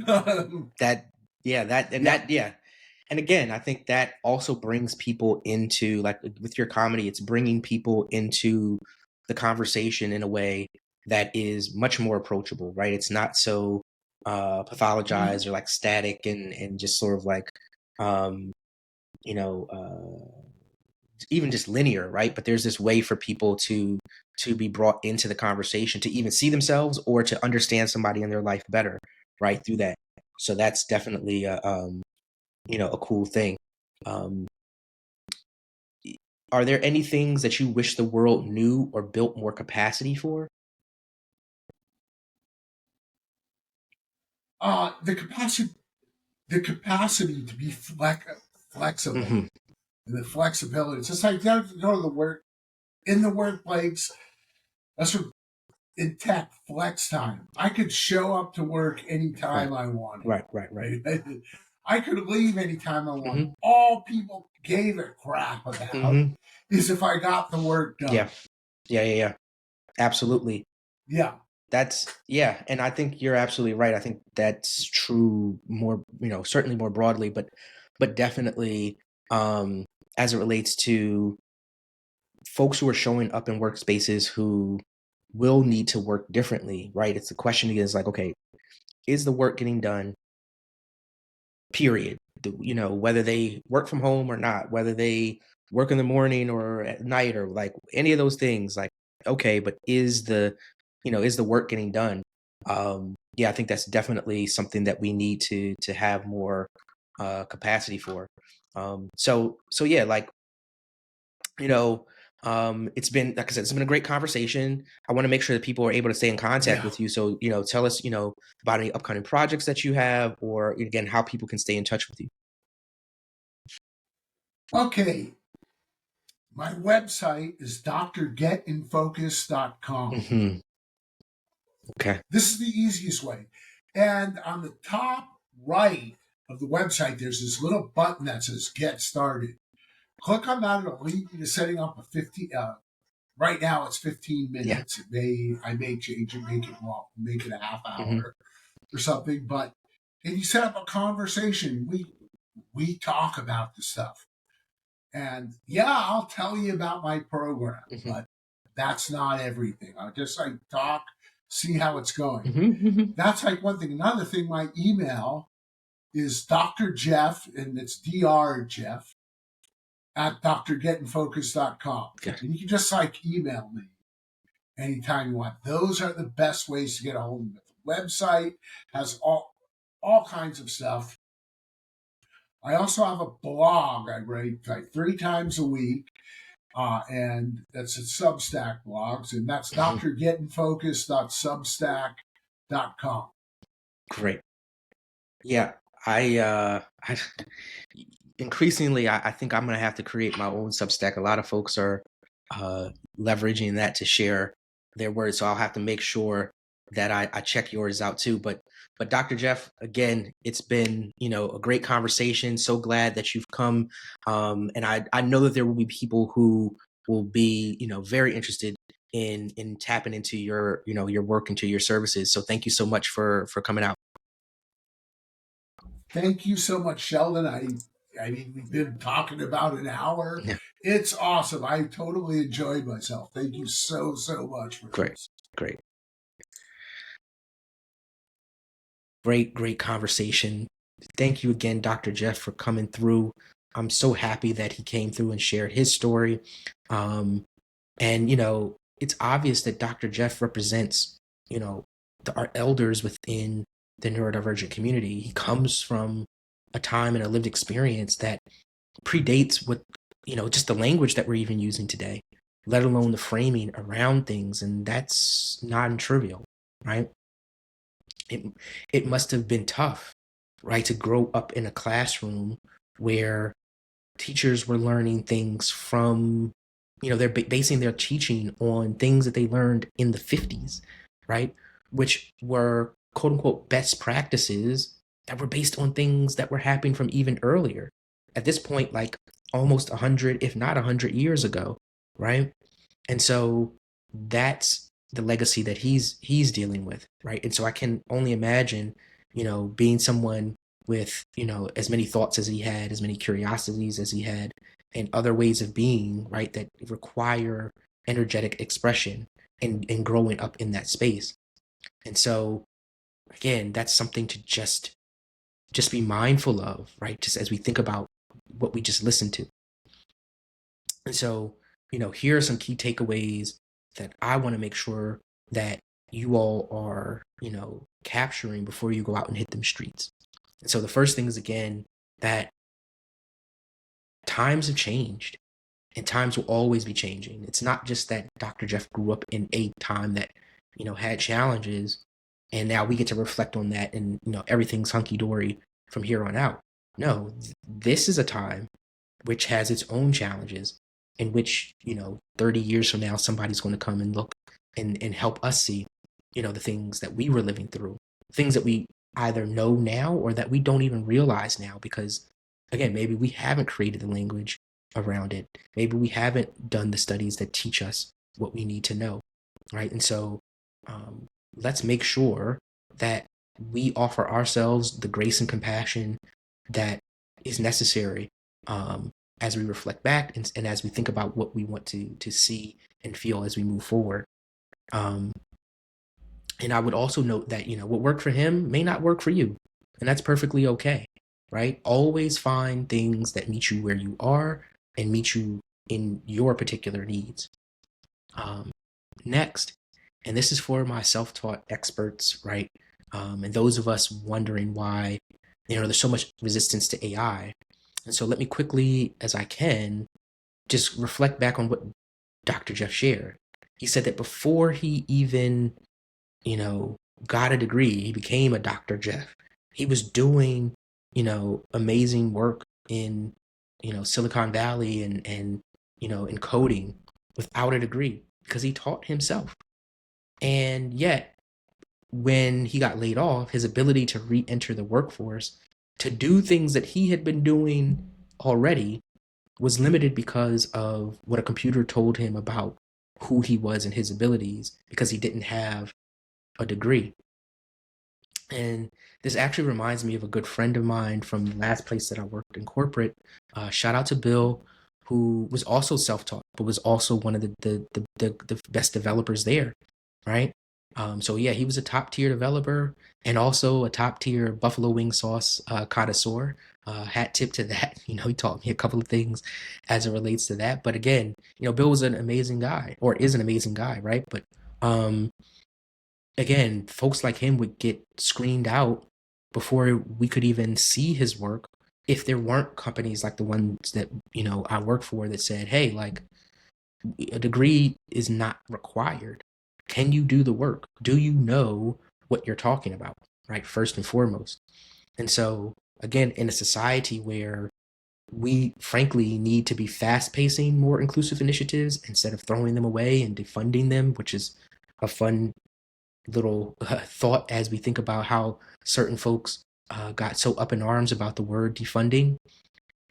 and again, I think that also brings people into with your comedy. It's bringing people into the conversation in a way that is much more approachable, right? It's not so pathologized or static and just sort of even just linear, right? But there's this way for people to be brought into the conversation, to even see themselves or to understand somebody in their life better, right, through that. So that's definitely a cool thing. Are there any things that you wish the world knew or built more capacity for? The capacity to be flexible, Mm-hmm. and the flexibility. It's just like you have to go to the work in the workplace. That's what in tech flex time. I could show up to work anytime I wanted. Right. I could leave anytime I wanted. Mm-hmm. All people gave a crap about Mm-hmm. is if I got the work done. Yeah. Absolutely. Yeah. And I think you're absolutely right. I think that's true more, certainly more broadly, but definitely as it relates to folks who are showing up in workspaces who will need to work differently, right? It's the question is like, okay, is the work getting done? Period. Whether they work from home or not, whether they work in the morning or at night or like any of those things, like, okay, but is the work getting done? I think that's definitely something that we need to have more capacity for. So yeah, like, it's been, like I said, it's been a great conversation. I want to make sure that people are able to stay in contact with you. So, tell us, about any upcoming projects that you have, or again, how people can stay in touch with you. Okay. My website is drgetinfocus.com. Mm-hmm. Okay. This is the easiest way. And on the top right of the website, there's this little button that says Get Started. Click on that, it'll lead you to setting up a 50. Right now, it's 15 minutes. I may change it, make it a half hour or something. But if you set up a conversation, we talk about the stuff. And I'll tell you about my program, but that's not everything. I'll just talk, see how it's going. That's one thing. Another thing, my email is Dr. Jeff, and it's Dr. Jeff at drgetinfocus.com. Okay. And you can just email me anytime you want. Those are the best ways to get a hold of me. The website has all kinds of stuff. I also have a blog I write 3 times a week, and that's at Substack blogs, and that's drgetinfocus.substack.com. Great. Yeah, I increasingly, I think I'm going to have to create my own Substack. A lot of folks are leveraging that to share their words, so I'll have to make sure that I check yours out too. But Dr. Jeff, again, it's been, a great conversation. So glad that you've come. And I know that there will be people who will be, very interested in tapping into your, your work, into your services. So thank you so much for coming out. Thank you so much, Sheldon. I mean, we've been talking about an hour. Yeah. It's awesome. I totally enjoyed myself. Thank you so much for this. Great conversation. Thank you again, Dr. Jeff, for coming through. I'm so happy that he came through and shared his story. And, it's obvious that Dr. Jeff represents, our elders within the neurodivergent community. He comes from a time and a lived experience that predates what, just the language that we're even using today, let alone the framing around things. And that's non-trivial, right? It must have been tough, right, to grow up in a classroom where teachers were learning things from, they're basing their teaching on things that they learned in the 50s, right, which were quote unquote best practices that were based on things that were happening from even earlier. At this point, like almost 100, if not 100 years ago, right? And so that's the legacy that he's dealing with, right? And so I can only imagine, being someone with, as many thoughts as he had, as many curiosities as he had, and other ways of being, right, that require energetic expression and growing up in that space. And so, again, that's something to just be mindful of, right? Just as we think about what we just listened to. And so, here are some key takeaways that I want to make sure that you all are, capturing before you go out and hit them streets. And so the first thing is, again, that times have changed and times will always be changing. It's not just that Dr. Jeff grew up in a time that, had challenges and now we get to reflect on that and, everything's hunky dory from here on out. No, this is a time which has its own challenges in which, 30 years from now, somebody's going to come and look and help us see, the things that we were living through, things that we either know now or that we don't even realize now because, again, maybe we haven't created the language around it. Maybe we haven't done the studies that teach us what we need to know, right? And so let's make sure that we offer ourselves the grace and compassion that is necessary as we reflect back and as we think about what we want to see and feel as we move forward. And I would also note that, what worked for him may not work for you. And that's perfectly okay, right? Always find things that meet you where you are and meet you in your particular needs. Next, and this is for my self-taught experts, right? And those of us wondering why, there's so much resistance to AI. And so let me quickly, as I can, just reflect back on what Dr. Jeff shared. He said that before he even, got a degree, he became a Dr. Jeff. He was doing, amazing work in, Silicon Valley and in coding without a degree because he taught himself. And yet, when he got laid off, his ability to re-enter the workforce, to do things that he had been doing already, was limited because of what a computer told him about who he was and his abilities because he didn't have a degree. And this actually reminds me of a good friend of mine from the last place that I worked in corporate. Shout out to Bill, who was also self-taught, but was also one of the best developers there, right? So yeah, he was a top tier developer and also a top tier buffalo wing sauce connoisseur. Hat tip to that. He taught me a couple of things as it relates to that. But again, Bill was an amazing guy, or is an amazing guy, right? But again, folks like him would get screened out before we could even see his work if there weren't companies like the ones that I work for that said, hey, like, a degree is not required. Can you do the work? Do you know what you're talking about, right? First and foremost. And so, again, in a society where we frankly need to be fast pacing more inclusive initiatives instead of throwing them away and defunding them, which is a fun little thought as we think about how certain folks got so up in arms about the word defunding.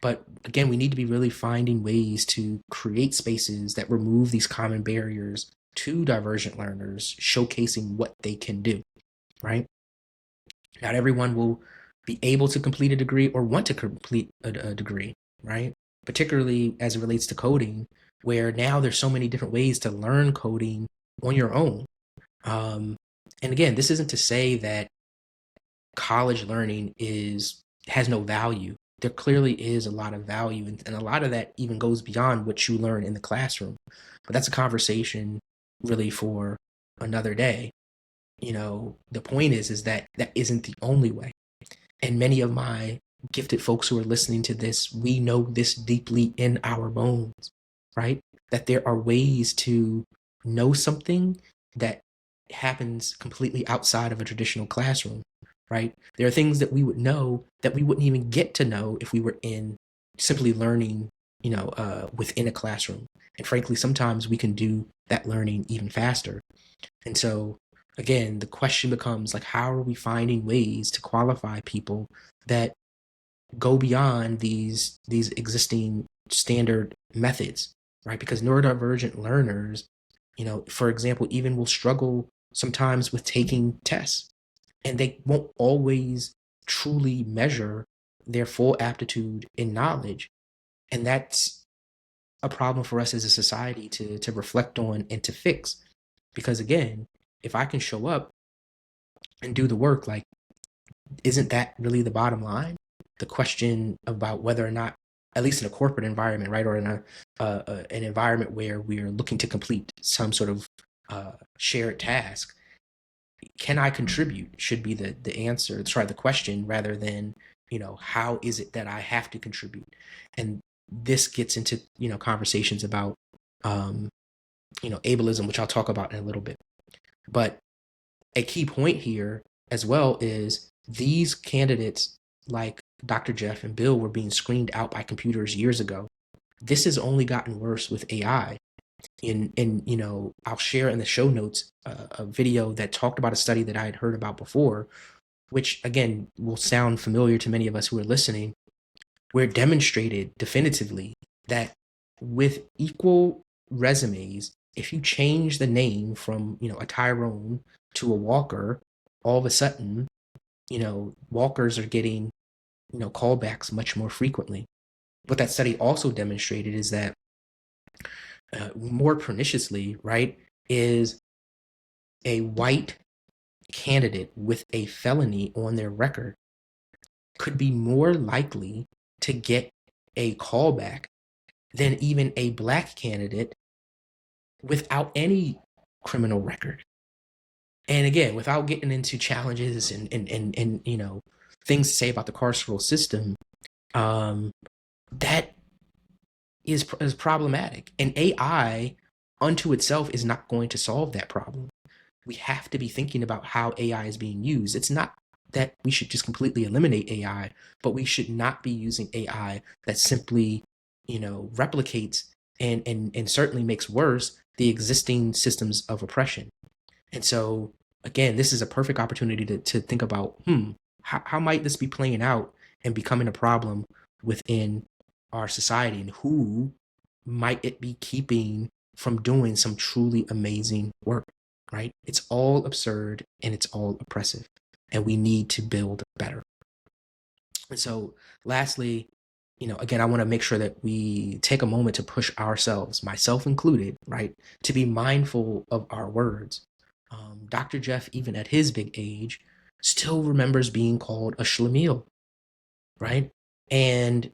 But again, we need to be really finding ways to create spaces that remove these common barriers to divergent learners, showcasing what they can do, right? Not everyone will be able to complete a degree or want to complete a degree, right? Particularly as it relates to coding, where now there's so many different ways to learn coding on your own. And again, this isn't to say that college learning has no value. There clearly is a lot of value, and a lot of that even goes beyond what you learn in the classroom. But that's a conversation really for another day. The point is that isn't the only way. And many of my gifted folks who are listening to this, we know this deeply in our bones, right? That there are ways to know something that happens completely outside of a traditional classroom, right? There are things that we would know that we wouldn't even get to know if we were in simply learning, within a classroom. And frankly, sometimes we can do that learning even faster. And so, again, the question becomes like, how are we finding ways to qualify people that go beyond these existing standard methods, right? Because neurodivergent learners, for example, even will struggle sometimes with taking tests, and they won't always truly measure their full aptitude in knowledge. And that's a problem for us as a society to reflect on and to fix. Because again, if I can show up and do the work, like, isn't that really the bottom line? The question about whether or not at least in a corporate environment, right, or in an environment where we are looking to complete some sort of shared task, can I contribute should be the answer, sorry, the question, rather than, how is it that I have to contribute? And this gets into, conversations about, ableism, which I'll talk about in a little bit. But a key point here as well is these candidates like Dr. Jeff and Bill were being screened out by computers years ago. This has only gotten worse with AI. And I'll share in the show notes a video that talked about a study that I had heard about before, which again will sound familiar to many of us who are listening, where it demonstrated definitively that with equal resumes, if you change the name from a Tyrone to a Walker, all of a sudden, Walkers are getting callbacks much more frequently. What that study also demonstrated is that more perniciously, right, is a white candidate with a felony on their record could be more likely to get a callback than even a black candidate without any criminal record. And again, without getting into challenges and things to say about the carceral system, that is problematic. And AI unto itself is not going to solve that problem. We have to be thinking about how AI is being used. It's not that we should just completely eliminate AI, but we should not be using AI that simply, replicates and certainly makes worse the existing systems of oppression. And so, again, this is a perfect opportunity to think about, how might this be playing out and becoming a problem within our society, and who might it be keeping from doing some truly amazing work, right? It's all absurd and it's all oppressive, and we need to build better. And so lastly, again, I want to make sure that we take a moment to push ourselves, myself included, right, to be mindful of our words. Dr. Jeff, even at his big age, still remembers being called a schlemiel, right? And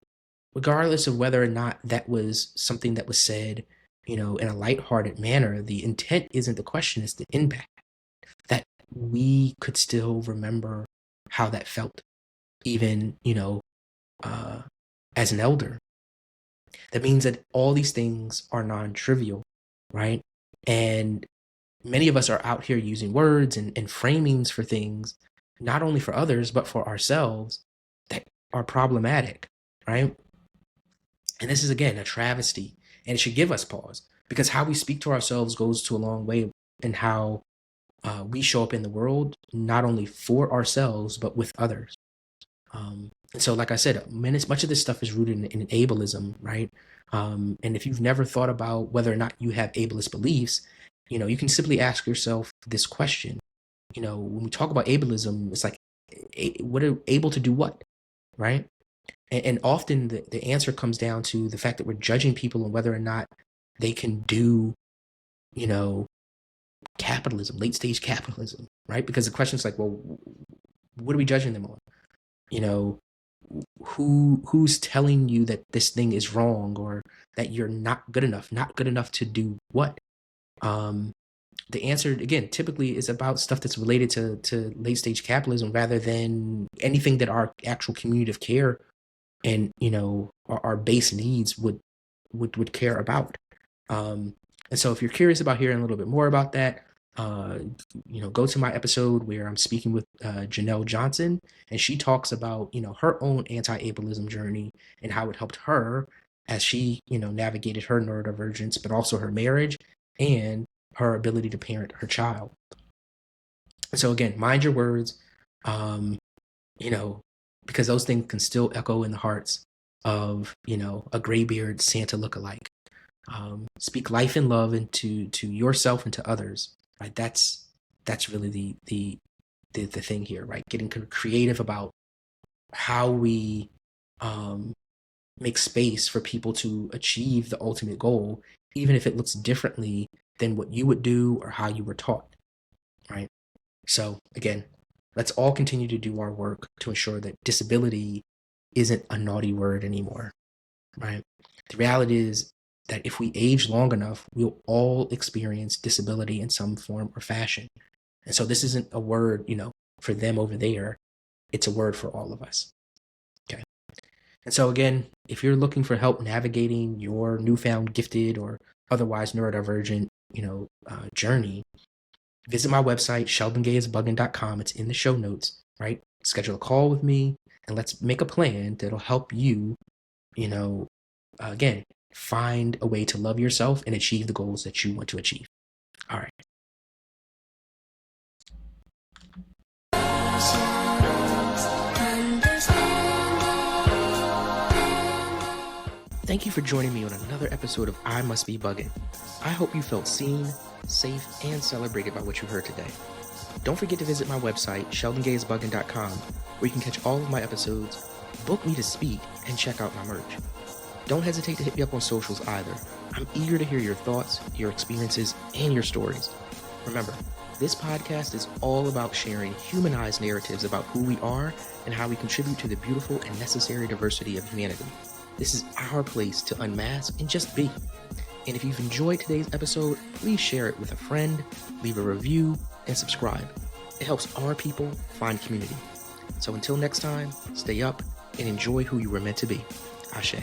regardless of whether or not that was something that was said, in a lighthearted manner, the intent isn't the question, it's the impact. That we could still remember how that felt, even, as an elder. That means that all these things are non-trivial, right? And many of us are out here using words and framings for things, not only for others, but for ourselves, that are problematic, right? And this is, again, a travesty, and it should give us pause, because how we speak to ourselves goes to a long way in how we show up in the world, not only for ourselves, but with others. And so, like I said, much of this stuff is rooted in ableism, right? And if you've never thought about whether or not you have ableist beliefs, you can simply ask yourself this question. When we talk about ableism, it's like, what are able to do what, right? And often the answer comes down to the fact that we're judging people on whether or not they can do, capitalism, late stage capitalism, right? Because the question is like, well, what are we judging them on? Who's telling you that this thing is wrong, or that you're not good enough to do what? The answer, again, typically is about stuff that's related to late stage capitalism, rather than anything that our actual community of care and our base needs would care about. And so if you're curious about hearing a little bit more about that, go to my episode where I'm speaking with Janelle Johnson, and she talks about her own anti-ableism journey and how it helped her as she navigated her neurodivergence, but also her marriage and her ability to parent her child. So again, mind your words, because those things can still echo in the hearts of a graybeard Santa lookalike. Speak life and love into yourself and to others. Right, that's really the thing here, right? Getting creative about how we make space for people to achieve the ultimate goal, even if it looks differently than what you would do or how you were taught, right? So again, let's all continue to do our work to ensure that disability isn't a naughty word anymore. right? The reality is that if we age long enough, we'll all experience disability in some form or fashion. And so this isn't a word, for them over there. It's a word for all of us. Okay. And so again, if you're looking for help navigating your newfound gifted or otherwise neurodivergent, journey, visit my website, sheldongayisbugn.com. It's in the show notes, right? Schedule a call with me and let's make a plan that'll help you, again, find a way to love yourself and achieve the goals that you want to achieve. All right. Thank you for joining me on another episode of I Must Be Buggin'. I hope you felt seen, safe, and celebrated by what you heard today. Don't forget to visit my website, sheldongayisbugn.com, where you can catch all of my episodes, book me to speak, and check out my merch. Don't hesitate to hit me up on socials either. I'm eager to hear your thoughts, your experiences, and your stories. Remember, this podcast is all about sharing humanized narratives about who we are and how we contribute to the beautiful and necessary diversity of humanity. This is our place to unmask and just be. And if you've enjoyed today's episode, please share it with a friend, leave a review, and subscribe. It helps our people find community. So until next time, stay up and enjoy who you were meant to be. Ashe.